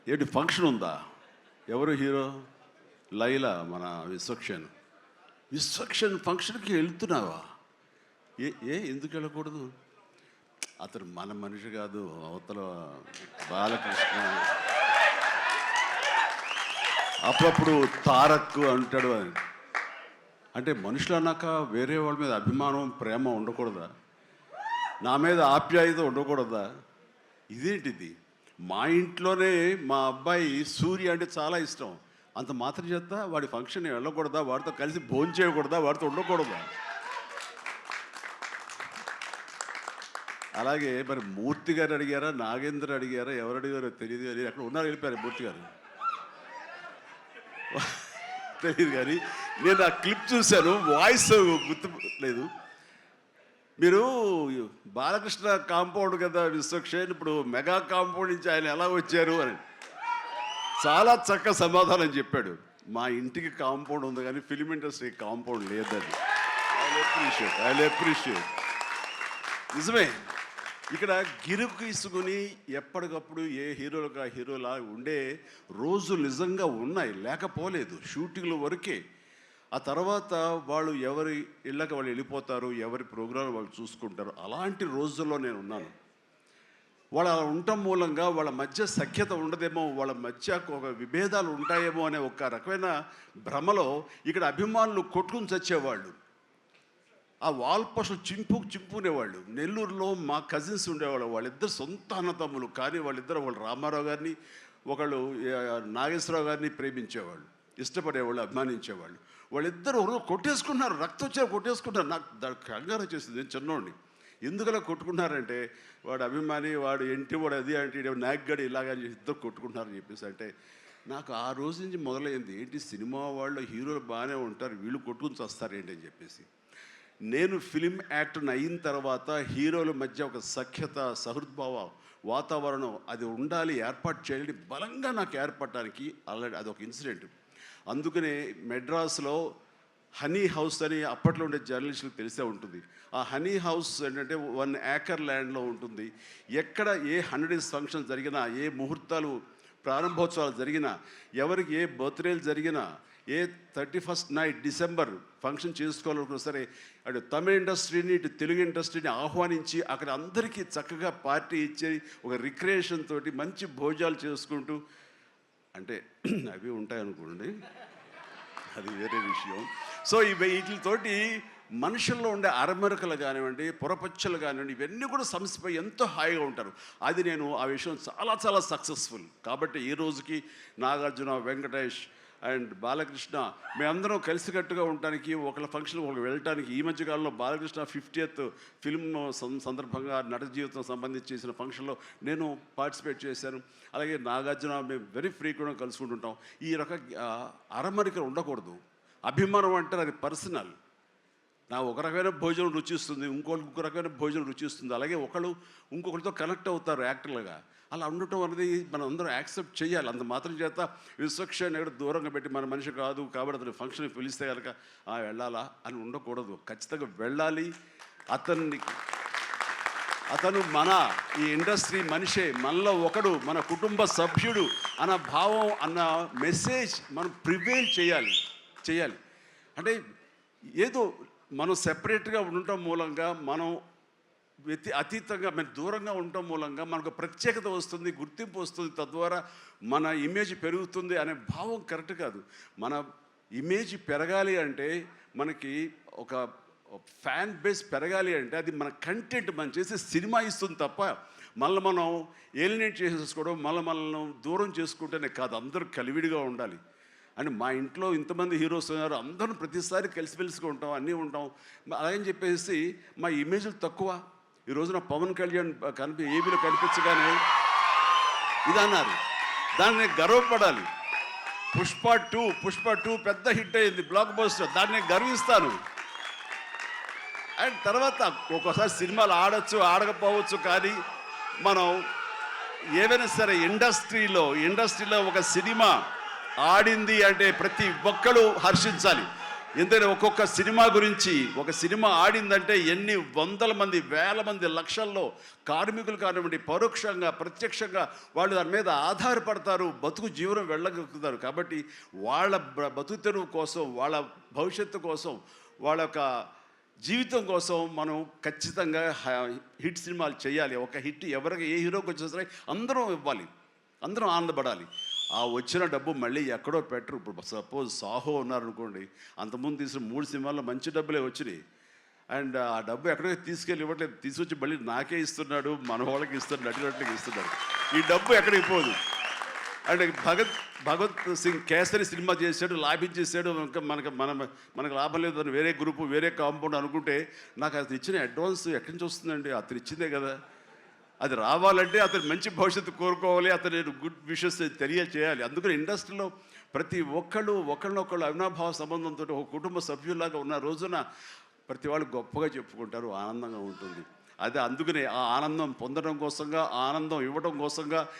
ఏంటి ఫంక్షన్ ఉందా? ఎవరు హీరో? లైలా, మన విశ్వక్షన్ ఫంక్షన్కి వెళ్తున్నావా? ఎందుకు వెళ్ళకూడదు? అతను మన మనిషి కాదు, అవతల బాలకృష్ణ. అప్పుడప్పుడు తారక్ అంటాడు అని. అంటే మనుషులు అన్నాక వేరే వాళ్ళ మీద అభిమానం, ప్రేమ ఉండకూడదా? నా మీద ఆప్యాయత ఉండకూడదా? ఇదేంటిది? మా ఇంట్లోనే మా అబ్బాయి సూర్య అంటే చాలా ఇష్టం. అంత మాత్రం చేత వాడి ఫంక్షన్ వెళ్ళకూడదా? వాడితో కలిసి భోజనం చేయకూడదా? వాడితో ఉండకూడదా? అలాగే మరి మూర్తి గారు అడిగారా, నాగేంద్ర అడిగారా, ఎవరు అడిగారో తెలియదు కానీ అక్కడ ఉన్నారు, వెళ్ళిపోయారు మూర్తి గారు. తెలియదు కానీ నేను ఆ క్లిప్ చూశాను, వాయిస్ గుర్తు లేదు. మీరు బాలకృష్ణ కాంపౌండ్ కదా విశ్వక్షేణ్, ఇప్పుడు మెగా కాంపౌండ్ నుంచి ఆయన ఎలా వచ్చారు అని చాలా చక్కగా సమాధానం చెప్పాడు. మా ఇంటికి కాంపౌండ్ ఉంది కానీ ఫిలిం ఇండస్ట్రీ కాంపౌండ్ లేదని. I appreciate. నిజమే, ఇక్కడ గిరుకు తీసుకుని ఎప్పటికప్పుడు ఏ హీరోలకు ఆ హీరోలా ఉండే రోజులు నిజంగా ఉన్నాయి, లేకపోలేదు. షూటింగ్ల వరకే. ఆ తర్వాత వాళ్ళు ఎవరి ఇళ్ళకి వాళ్ళు వెళ్ళిపోతారు, ఎవరి ప్రోగ్రాం వాళ్ళు చూసుకుంటారు. అలాంటి రోజుల్లో నేను ఉన్నాను. వాళ్ళు అలా ఉండటం మూలంగా వాళ్ళ మధ్య సఖ్యత ఉండదేమో, వాళ్ళ మధ్య ఒక విభేదాలు ఉంటాయేమో అనే ఒక రకమైన భ్రమలో ఇక్కడ అభిమానులు కొట్టుకుని చచ్చేవాళ్ళు. ఆ వాల్ పోస్టులు చింపుకునేవాళ్ళు. నెల్లూరులో మా కజిన్స్ ఉండేవాళ్ళు, వాళ్ళిద్దరు సొంత అన్నతమ్ములు. కానీ వాళ్ళిద్దరు, వాళ్ళు రామారావు గారిని, ఒకళ్ళు నాగేశ్వరరావు గారిని ప్రేమించేవాళ్ళు, ఇష్టపడేవాళ్ళు, అభిమానించేవాళ్ళు. వాళ్ళిద్దరు కొట్టేసుకున్నారు, రక్తం వచ్చే కొట్టేసుకున్నారు. నాకు దానికి కంగారు వచ్చేసింది. నేను చిన్నోడిని. ఎందుకలా కొట్టుకున్నారంటే వాడు అభిమాని, వాడు ఎంటి, వాడు అది అంటే నాగ్గడి ఇలాగని ఇద్దరు కొట్టుకుంటున్నారని చెప్పేసి. అంటే నాకు ఆ రోజు నుంచి మొదలైంది, ఏంటి సినిమా వాళ్ళు హీరోలు బాగానే ఉంటారు, వీళ్ళు కొట్టుకుని వస్తారు ఏంటి అని చెప్పేసి. నేను ఫిలిం యాక్టర్ని అయిన తర్వాత హీరోల మధ్య ఒక సఖ్యత, సహృద్భావ వాతావరణం అది ఉండాలి, ఏర్పాటు చేయాలి బలంగా నాకు ఏర్పడటానికి ఆల్రెడీ అదొక ఇన్సిడెంట్. అందుకనే మెడ్రాస్లో హనీ హౌస్ అని అప్పట్లో ఉండే జర్నలిస్టులకు తెలిసే ఉంటుంది. ఆ హనీ హౌస్ ఏంటంటే 1 ఏకర్ ల్యాండ్లో ఉంటుంది. ఎక్కడ ఏ 100 డేస్ ఫంక్షన్ జరిగినా, ఏ ముహూర్తాలు ప్రారంభోత్సవాలు జరిగినా, ఎవరికి ఏ బర్త్డేలు జరిగినా, ఏ 31st నైట్ డిసెంబర్ ఫంక్షన్ చేసుకోవాలనుకున్నా సరే, అటు తమిళ ఇండస్ట్రీని, ఇటు తెలుగు ఇండస్ట్రీని ఆహ్వానించి అక్కడ అందరికీ చక్కగా పార్టీ ఇచ్చి ఒక రిక్రియేషన్ తోటి మంచి భోజనాలు చేసుకుంటూ, అంటే అవి ఉంటాయనుకోండి, అది వేరే విషయం. సో వీటితోటి మనుషుల్లో ఉండే అరమరకలు కానివ్వండి, పొరపచ్చలు కానివ్వండి, ఇవన్నీ కూడా సమసిపోయి ఎంతో హాయిగా ఉంటారు. అది నేను ఆ విషయం చాలా చాలా సక్సెస్ఫుల్. కాబట్టి ఈ రోజుకి నాగార్జున, వెంకటేష్ అండ్ బాలకృష్ణ మేమందరం కలిసికట్టుగా ఉండటానికి, ఒకళ్ళ ఫంక్షన్ ఒకళ్ళు వెళ్ళటానికి, ఈ మధ్యకాలంలో బాలకృష్ణ 50th ఫిల్మ్ సందర్భంగా నట జీవితం సంబంధించి చేసిన ఫంక్షన్లో నేను పార్టిసిపేట్ చేశాను. అలాగే నాగార్జున మేము వెరీ ఫ్రీక్వెంట్గా కలుసుకుంటుంటాం. ఈ అరమరికలు ఉండకూడదు. అభిమానం అంటారు, అది పర్సనల్. నా ఒక రకమైన భోజనం రుచిస్తుంది, ఇంకొక రకమైన భోజనం రుచిస్తుంది. అలాగే ఒకళ్ళు ఇంకొకరితో కనెక్ట్ అవుతారు యాక్టర్లుగా. అలా ఉండటం అనేది మనం అందరం యాక్సెప్ట్ చేయాలి. అంత మాత్రం చేత విశ్వక్షేణ్ ఎక్కడ దూరంగా పెట్టి మన మనిషి కాదు కాబట్టి అతను ఫంక్షన్కి పిలిస్తే కనుక వెళ్ళాలా అని ఉండకూడదు. ఖచ్చితంగా వెళ్ళాలి. అతను మన ఈ ఇండస్ట్రీ మనిషే, మనలో ఒకడు, మన కుటుంబ సభ్యుడు అన్న భావం, అన్న మెసేజ్ మనం ప్రివేల్ చేయాలి. అంటే ఏదో మనం సెపరేట్గా ఉండటం మూలంగా, మనం అతీతంగా మన దూరంగా ఉండటం మూలంగా మనకు ప్రత్యేకత వస్తుంది, గుర్తింపు వస్తుంది, తద్వారా మన ఇమేజ్ పెరుగుతుంది అనే భావం కరెక్ట్ కాదు. మన ఇమేజ్ పెరగాలి అంటే, మనకి ఒక ఫ్యాన్ బేస్ పెరగాలి అంటే అది మన కంటెంట్, మనం చేసే సినిమా ఇస్తుంది తప్ప మళ్ళీ మనం ఏలినేట్ చేసేసుకోవడం, మనం దూరం చేసుకుంటేనే కాదు. అందరూ కలివిడిగా ఉండాలి. అంటే మా ఇంట్లో ఇంతమంది హీరోస్ ఉన్నారు, అందరం ప్రతిసారి కలిసిమెలిసిగా ఉంటాం, అన్నీ ఉంటాం. అలాగని చెప్పేసి మా ఇమేజ్లు తక్కువ. ఈ రోజున పవన్ కళ్యాణ్ ఏబీలో కనిపించగానే ఇది అన్నారు, దాన్ని గర్వపడాలి. పుష్ప 2 పెద్ద హిట్ అయింది, బ్లాక్ బస్టర్, దాన్ని గర్విస్తాను. అండ్ తర్వాత ఒక్కోసారి సినిమాలు ఆడచ్చు, ఆడకపోవచ్చు, కానీ మనం ఏదైనా సరే ఇండస్ట్రీలో ఒక సినిమా ఆడింది అంటే ప్రతి ఒక్కరు హర్షించాలి. ఎందుకంటే ఒక్కొక్క సినిమా గురించి, ఒక సినిమా ఆడిందంటే ఎన్ని వందల మంది, వేల మంది, లక్షల్లో కార్మికులు కానివ్వండి, పరోక్షంగా ప్రత్యక్షంగా వాళ్ళు దాని మీద ఆధారపడతారు, బతుకు జీవనం వెళ్ళగలుగుతారు. కాబట్టి వాళ్ళ బతుకు తెరువు కోసం, వాళ్ళ భవిష్యత్తు కోసం, వాళ్ళ యొక్క జీవితం కోసం మనం ఖచ్చితంగా హిట్ సినిమాలు చేయాలి. ఒక హిట్ ఎవరికి, ఏ హీరోకి వచ్చినా సరే అందరం ఇవ్వాలి, అందరం ఆనందపడాలి. ఆ వచ్చిన డబ్బు మళ్ళీ ఎక్కడో పెట్టరు. ఇప్పుడు సపోజ్ సాహో ఉన్నారనుకోండి, అంతకుముందు తీసిన 3 సినిమాల్లో మంచి డబ్బులే వచ్చినాయి. అండ్ ఆ డబ్బు ఎక్కడికి తీసుకెళ్ళి ఇవ్వట్లేదు, తీసుకొచ్చి మళ్ళీ నాకే ఇస్తున్నాడు, మన వాళ్ళకి ఇస్తున్నాడు, నటినట్లకి ఇస్తున్నాడు. ఈ డబ్బు ఎక్కడికి పోదు. అంటే భగత్ సింగ్ కేసరి సినిమా చేశాడు, లాభించేసాడు, ఇంకా మనకు లాభం లేదు అని వేరే గ్రూపు, వేరే కాంపౌండ్ అనుకుంటే, నాకు అతను ఇచ్చిన అడ్వాన్స్ ఎక్కడి నుంచి వస్తుందండి? అతను ఇచ్చిందే కదా. అది రావాలంటే అతను మంచి భవిష్యత్తు కోరుకోవాలి, అతను గుడ్ విషెస్ తెలియచేయాలి. అందుకని ఇండస్ట్రీలో ప్రతి ఒక్కళ్ళు ఒకళ్ళనొకళ్ళు అవినాభావ సంబంధంతో ఒక కుటుంబ సభ్యుల్లాగా ఉన్న రోజున ప్రతి వాళ్ళు గొప్పగా చెప్పుకుంటారు, ఆనందంగా ఉంటుంది. అదే అందుకనే ఆ ఆనందం పొందడం కోసంగా, ఆనందం ఇవ్వడం కోసంగా